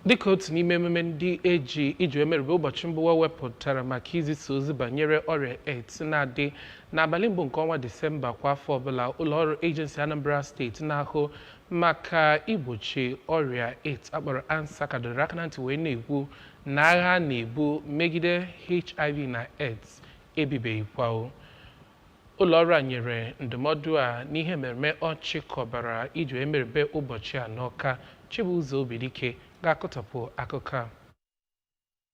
Dịka otu n'ime ememe ndị eji iji emerube ụbọchị mbụ wepụtara maka izisa ozi banyere ọrịa AIDS na-adị n'abalị mbụ nke ọnwa Disemba kwa afọ ọbụla, ụlọọrụ Agency Anambra Steeti na-ahụ maka igbochi ọrịa AIDS akpọrọ ANSACA dọrọ aka na ntị wee na-ekwu na agha na-ebu megide HIV na AIDS ebibeghịkwa. Ụlọọrụ a nyere ndụmọdụ a n'ihe mmemme ọchịkọbara iji emerube ụbọchị a n'Awka. Chibuzo Obidike ga-akọtọpụ akụkọ a.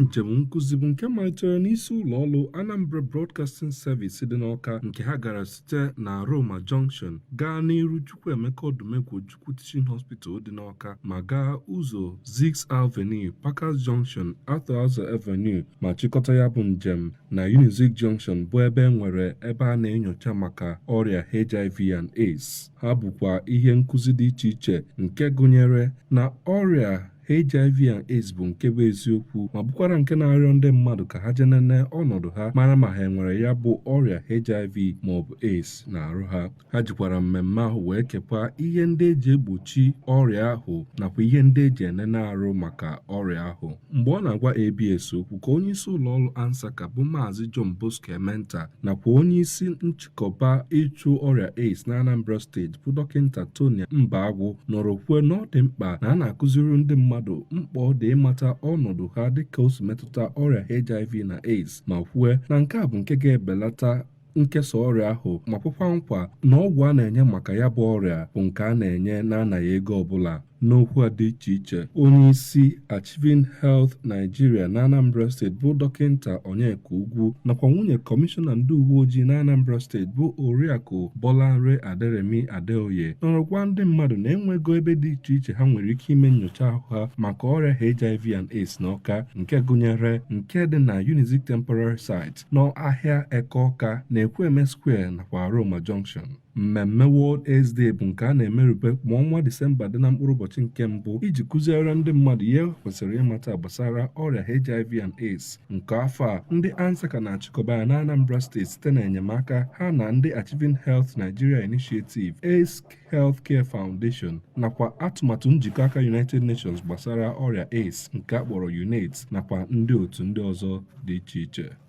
Njem nkụzi bụ nke malitere n'isi ụlọọrụ Anambra Broadcasting Service dị n'Awka, nke ha gara site na Roma Junction gaa n'iru Chukwuemeka Odumegwu Ojukwu Teaching Hospital dị n'Awka ma gaa ụzọ Zix Avenue, Packers Junction, Arthur Azzo Avenue ma chịkọta ya bụ njem na Unizik Junction bụ ebe nwere ebe a na-enyocha maka ọrịa HIV and AIDS. Ha bụkwa ihe nkụzi dị iche iche nke gụnyere na ọrịa HIV and AIDS bụ nke bụ eziokwu ma bụkwara nke na-arịọ ndị mmadụ ka ha jenene ọnọdụ ha mara ma ha enwere ya bụ ọrịa HIV maọbụ AIDS na-arụ ha. Ha jikwara mmemme ahụ wee kekwa ihe ndị eji egbochi ọrịa ahụ nakwa ihe ndị eji enene arụ maka ọrịa ahụ. Mgbe ọ na-agwa ABS okwu ka onyeisi ụlọọrụ ANSACA bụ Maazị John Bosco Ementa nakwa onyeisi nchịkọba ịchụ ọrịa AIDS na Anambra Steeti bụ Dọkịta Tony Mbagwu nọrọ kwuo na ọ dị mkpa na a na-akụziri ndị mmadụ mkpa ọ dị ịmata ọnọdụ ha dịka o si metụta ọrịa HIV na AIDS ma kwue na nke a bụ nke ga-ebelata nkesa ọrịa ahụ ma kwekwa nkwa na ọgwụ a na-enye maka ya bụ ọrịa bụ nke a na-enye na-anaghị ego ọbụla. N'okwu a dị iche iche, onye isi Achieving Health Nigeria na Anambra Steeti bụ Dọkịta Onyeka Ugwu nakwa nwunye Kọmishọna ndị uwe ojii na Anambra Steeti bụ Oriakụ Bolanre Aderemi Adeoye nọrọ gwa ndị mmadụ na enwego ebe dị iche iche ha nwere ike ime nnyocha ahụ ha maka ọrịa HIV and AIDS n'Awka, nke gụnyere nke dị na Unizik Temporary Site n'ahịa Eke Awka na Ekwueme Square nakwa Roma Junction. Mmemme World AIDS Day bụ nke a na-emerube kwa ọnwa Disemba dị na mkpụrụ ụbọchị nke mbụ iji kụziere ndị mmadụ ihe kwesịrị ịmata gbasara ọrịa HIV and AIDS. Nke afọ a, ndị ANSACA na-achịkọba ya na Anambra Steeti site na enyemaka ha na ndị Achieving Health Nigeria Initiative, AIDS Healthcare Foundation nakwa atụmatụ njikọ aka United Nations gbasara ọrịa AIDS nke akpọrọ UNAIDS nakwa ndị otu ndị ọzọ dị iche iche.